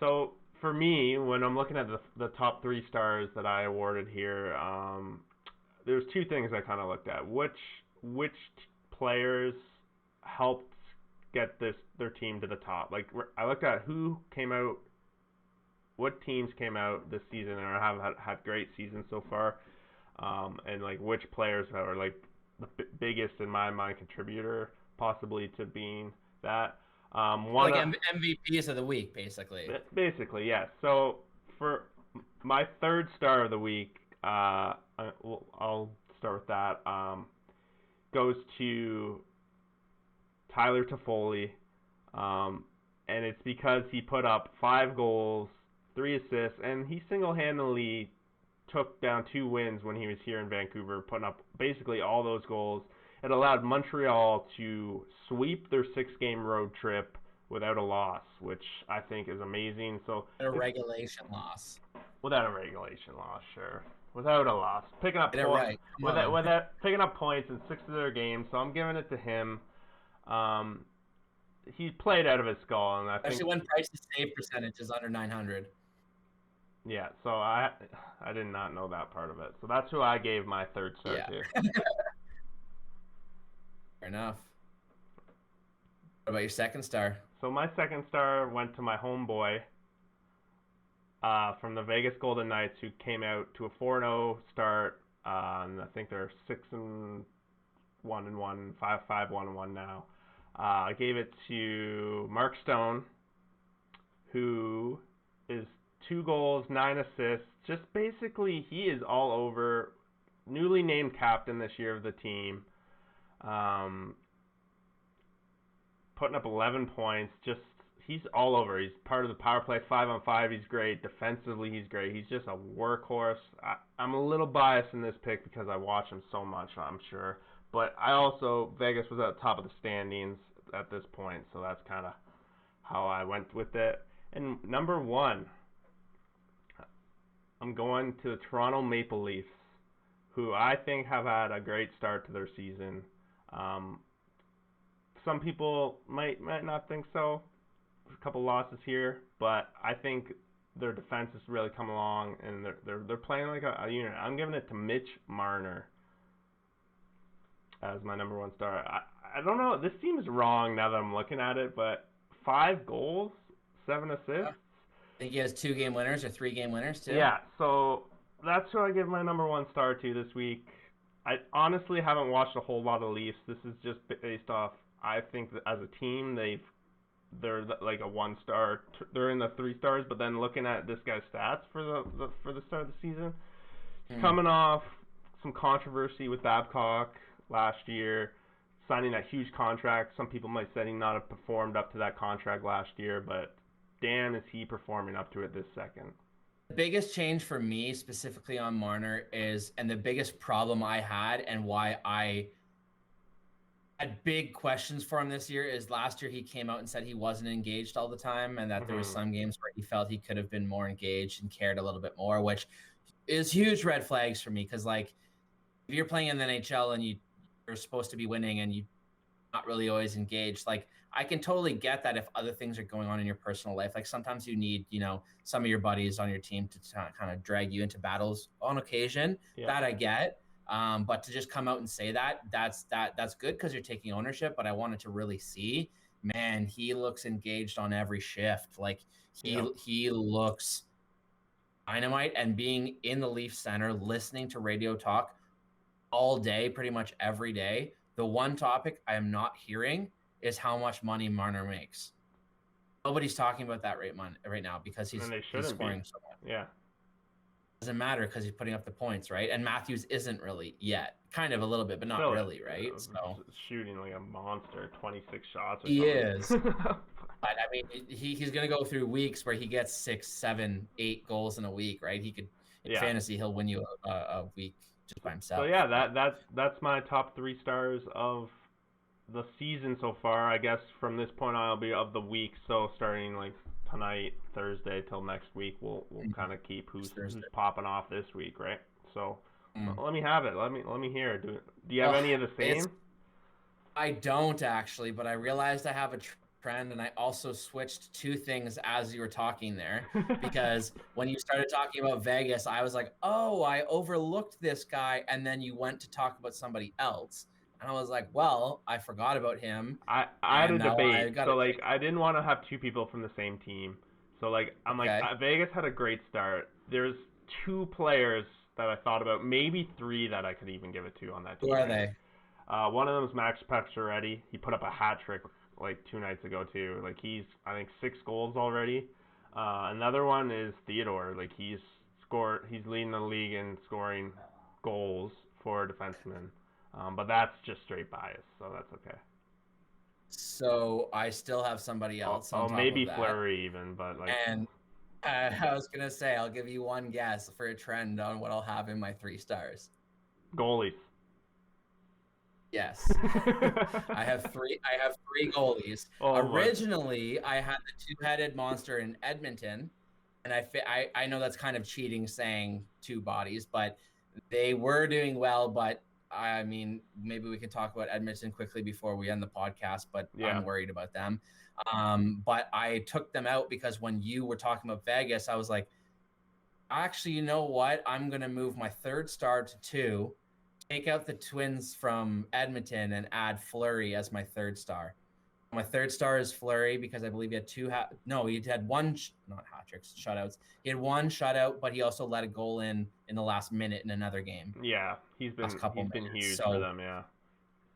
So for me, when I'm looking at the top 3 stars that I awarded here, there's two things I kind of looked at. Which players helped get their team to the top? Like I looked at who came out, what teams came out this season and have had great seasons so far, and like which players are like the biggest in my mind contributor possibly to being that. Like MVPs of the week, basically. Basically, yes. So for my third star of the week, I'll start with that. Goes to Tyler Toffoli, and it's because he put up 5 goals, 3 assists, and he single-handedly took down 2 wins when he was here in Vancouver, putting up basically all those goals. It allowed Montreal to sweep their 6-game road trip without a loss, which I think is amazing. So a regulation loss. Without a regulation loss, sure. Without a loss, picking up points, right. without picking up points in 6 of their games. So I'm giving it to him. He played out of his skull, and I think especially when Price's save percentage is under 900. Yeah, so I did not know that part of it. So that's who I gave my third star to. Fair enough. What about your second star? So my second star went to my homeboy from the Vegas Golden Knights, who came out to a 4-0 start. And I think they're 6-1-1, 5-1-1 now. I gave it to Mark Stone, who is 2 goals, 9 assists. Just basically, he is all over. Newly named captain this year of the team. Putting up 11 points. Just he's all over. He's part of the power play 5-on-5. He's great. Defensively, he's great. He's just a workhorse. I'm a little biased in this pick because I watch him so much, I'm sure. But I also, Vegas was at the top of the standings at this point, so that's kind of how I went with it. And number 1, I'm going to the Toronto Maple Leafs, who I think have had a great start to their season. Some people might not think so. A couple losses here, but I think their defense has really come along, and they're playing like a unit. I'm giving it to Mitch Marner as my number 1 star. I don't know. This seems wrong now that I'm looking at it, but 5 goals, 7 assists. Yeah. I think he has 2-game winners or 3-game winners too. Yeah, so that's who I give my number 1 star to this week. I honestly haven't watched a whole lot of Leafs. This is just based off. I think that as a team, they're like a 1 star. They're in the 3 stars, but then looking at this guy's stats for the start of the season, he's coming off some controversy with Babcock last year, signing that huge contract. Some people might say he not have performed up to that contract last year, but damn, is he performing up to it this second. The biggest change for me specifically on Marner is, and the biggest problem I had and why I had big questions for him this year, is last year he came out and said he wasn't engaged all the time, and that there was some games where he felt he could have been more engaged and cared a little bit more, which is huge red flags for me. Because like, if you're playing in the NHL and you're supposed to be winning and you're not really always engaged, like, I can totally get that if other things are going on in your personal life. Like sometimes you need, some of your buddies on your team to kind of drag you into battles on occasion. Yeah. That I get. But to just come out and say that's good because you're taking ownership. But I wanted to really see, man, he looks engaged on every shift. Like he looks dynamite, and being in the Leaf Center, listening to radio talk all day, pretty much every day. The one topic I am not hearing is how much money Marner makes. Nobody's talking about that right now because he's scoring so much. Yeah. Doesn't matter because he's putting up the points, right? And Matthews isn't really yet. Kind of a little bit, but not really, right? So shooting like a monster, 26 shots. He is. But I mean, he's going to go through weeks where he gets 6, 7, 8 goals in a week, right? He could in fantasy, he'll win you a week just by himself. So yeah, that's my top 3 stars of the season so far. I guess from this point on, I'll be of the week. So starting like tonight, Thursday till next week, we'll kind of keep who's popping off this week, right? So let me have it. Let me hear. Do you have any of the same? I don't actually, but I realized I have a trend, and I also switched two things as you were talking there, because when you started talking about Vegas, I was like, oh, I overlooked this guy, and then you went to talk about somebody else, and I was like, well, I forgot about him, I had a and now I debate. got So to like change. I didn't want to have two people from the same team. So like I'm like Okay, Vegas had a great start. There's two players that I thought about, maybe three that I could even give it to on that who team, are right? they? One of them is Max Pacioretty. He put up a hat trick like 2 nights ago too. Like he's I think 6 goals already. Another one is Theodore. Like he's leading the league in scoring goals for a defenseman. But that's just straight bias, so that's okay. So I still have somebody else on top of Maybe that, Fleury even, but like and I was gonna say I'll give you one guess for a trend on what I'll have in my 3 stars. goalies. Yes. I have three goalies. Oh my. Originally, I had the two-headed monster in Edmonton, and I know that's kind of cheating saying two bodies, but they were doing well. But I mean, maybe we can talk about Edmonton quickly before we end the podcast, but Yeah. I'm worried about them. But I took them out because when you were talking about Vegas, I was like, actually, you know what? I'm going to move my 3rd star to 2, take out the Twins from Edmonton, and add Fleury as my 3rd star. My 3rd star is Fleury because I believe he had he had one, not hat tricks, shutouts. He had one shutout, but he also let a goal in the last minute in another game, Yeah, last couple he's been minutes. huge for So them, yeah.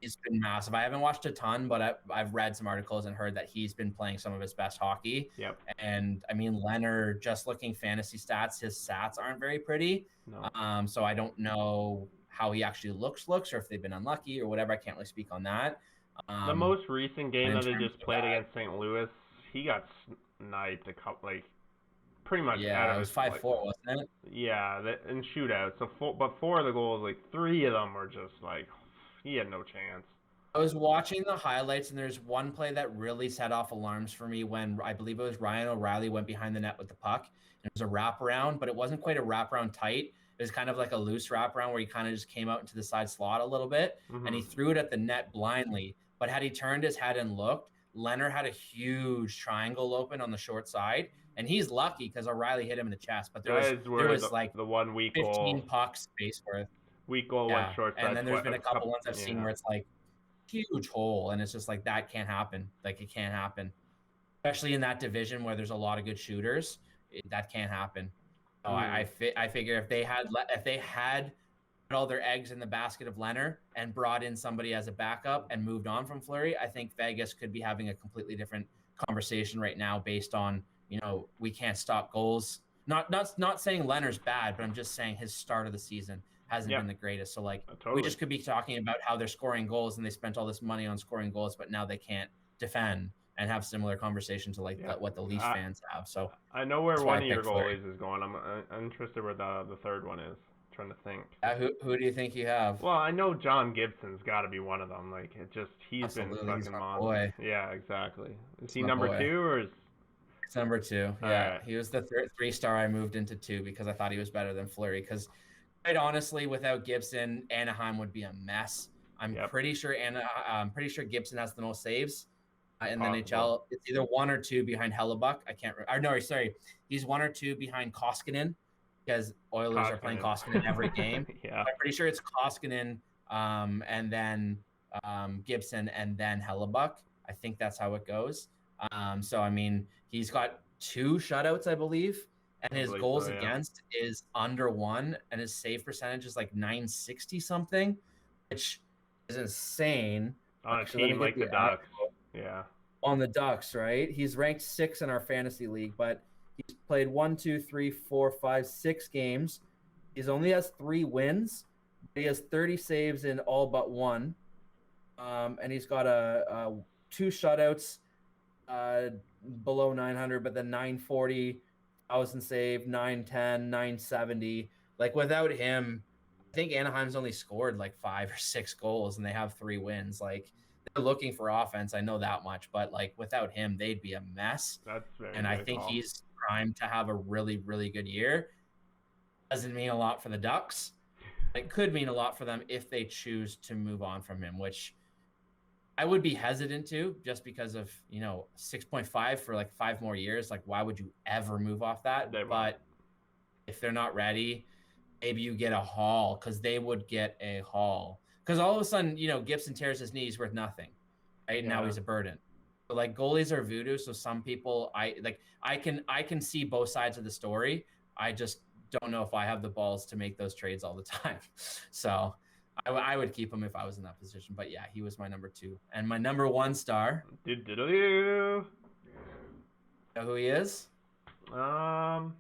he's been massive. I haven't watched a ton, but I've read some articles and heard that he's been playing some of his best hockey. Yep. And I mean, Leonard, just looking fantasy stats, his stats aren't very pretty. No. So I don't know how he actually looks, or if they've been unlucky or whatever. I can't really speak on that. The most recent But game in that they terms just of played that, against St. Louis, he got sniped a couple, like pretty much out yeah, of it his was 5-4, like. wasn't it? Yeah, in shootouts. But 4 of the goals, like 3 of them were just like he had no chance. I was watching the highlights, and there's one play that really set off alarms for me when I believe it was Ryan O'Reilly went behind the net with the puck. It was a wraparound, but it wasn't quite a wraparound tight. It was kind of like a loose wraparound where he kind of just came out into the side slot a little bit, and he Mhm. threw it at the net blindly. But had he turned his head and looked, Leonard had a huge triangle open on the short side, and he's lucky because O'Reilly hit him in the chest. But there That was is there where was like the one 15 pucks space worth. weak goal went Yeah, short and side then there's been a a couple couple. ones I've seen Yeah. where it's like huge hole, and it's just like that can't happen. Like it can't happen, especially in that division where there's a lot of good shooters. That can't happen. So Mhm. I figure if they had put all their eggs in the basket of Leonard and brought in somebody as a backup and moved on from Fleury, I think Vegas could be having a completely different conversation right now based on, we can't stop goals. Not saying Leonard's bad, but I'm just saying his start of the season hasn't Yeah. been the greatest. So like we Totally. just could be talking about how they're scoring goals and they spent all this money on scoring goals, but now they can't defend and have similar conversations to like Yeah. what the Leafs I fans have. So I know where that's why one I of your picked Fleury. goalies is going. I'm interested where the third one is. Trying to think. Who do you think you have? Well, I know John Gibson's got to be one of them. Like he's been Absolutely, he's fucking my monster. boy. Yeah, exactly. Is He's he my number boy. 2 or is? It's number 2. All Yeah, right. he was the 3-star. I moved into 2 because I thought he was better than Fleury. Because quite honestly, without Gibson, Anaheim would be a mess. Yep. I'm pretty sure Gibson has the most saves in the Possible. NHL. It's either 1 or 2 behind Hellebuck. I can't. Or no, sorry, he's 1 or 2 behind Koskinen because Oilers are playing Koskinen. Koskinen every game. Yeah. I'm pretty sure it's Koskinen, and then Gibson, and then Hellebuck. I think that's how it goes. So I mean, he's got 2 shutouts, I believe, and I his believe goals so. Yeah. against is under 1, and his save percentage is like 960 something, which is insane. On a Actually, let me team get like the the Ducks. Yeah. on the Ducks, right? He's ranked 6 in our fantasy league, but he's played 1, 2, 3, 4, 5, 6 games. He's only has 3 wins. He has 30 saves in all but 1. And he's got a 2 shutouts below 900, but then 940, 1,000 save, 910, 970. Like without him, I think Anaheim's only scored like 5 or 6 goals, and they have 3 wins. Like they're looking for offense. I know that much, but like without him, they'd be a mess. That's very And I good think call. he's primed to have a really, really good year. Doesn't mean a lot for the Ducks. It could mean a lot for them if they choose to move on from him, which I would be hesitant to, just because of, 6.5 for like 5 more years. Like, why would you ever move off that? They won't. But if they're not ready, maybe you get a haul, because they would get a haul. Because all of a sudden, Gibson tears his knee, he's worth nothing. Right now, Yeah. he's a burden. But like, goalies are voodoo. So some people, I can see both sides of the story. I just don't know if I have the balls to make those trades all the time. So I would keep him if I was in that position. But yeah, he was my number 2. And my number 1 star, Do. you know who he is? No.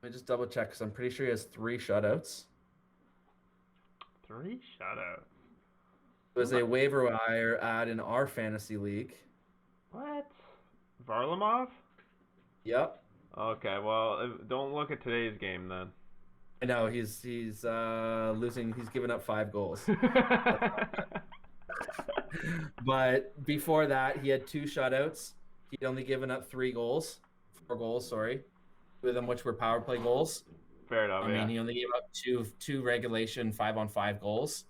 Let me just double check, because I'm pretty sure he has 3 shutouts. 3 shutouts. It was a waiver wire ad in our fantasy league. What? Varlamov? Yep. Okay, well, don't look at today's game then. I know he's losing. He's given up 5 goals. But before that, he had 2 shutouts. He'd only given up 4 goals, sorry. 2 of them which were power play goals. Fair enough. I mean, he only gave up two regulation 5-on-5 goals.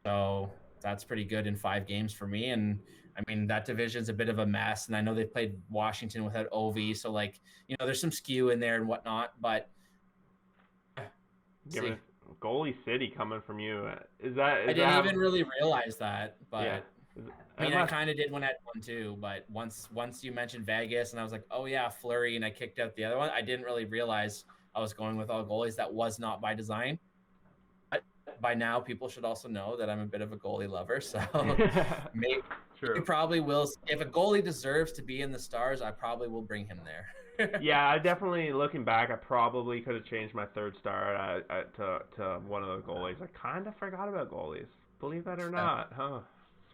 So that's pretty good in 5 games for me. And I mean, that division's a bit of a mess. And I know they played Washington without OV. So like, there's some skew in there and whatnot, but goalie city coming from you. I didn't even really realize that, but yeah. I mean, I kind of did when I had 1 too, but once you mentioned Vegas, and I was like, oh yeah, Fleury, and I kicked out the other one, I didn't really realize I was going with all goalies. That was not by design. But by now, people should also know that I'm a bit of a goalie lover, so maybe you probably will. If a goalie deserves to be in the Stars, I probably will bring him there. Yeah, I definitely, looking back, I probably could have changed my 3rd star to one of the goalies. I kind of forgot about goalies, believe that or not, huh?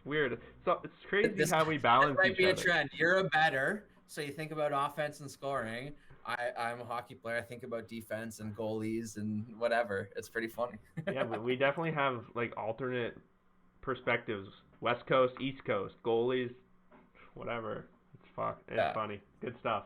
Weird. So it's crazy how we balance each other. This might be a trend. You're a better, so you think about offense and scoring. I'm a hockey player. I think about defense and goalies and whatever. It's pretty funny. Yeah, but we definitely have like alternate perspectives. West Coast, East Coast, goalies, whatever. It's funny. Good stuff.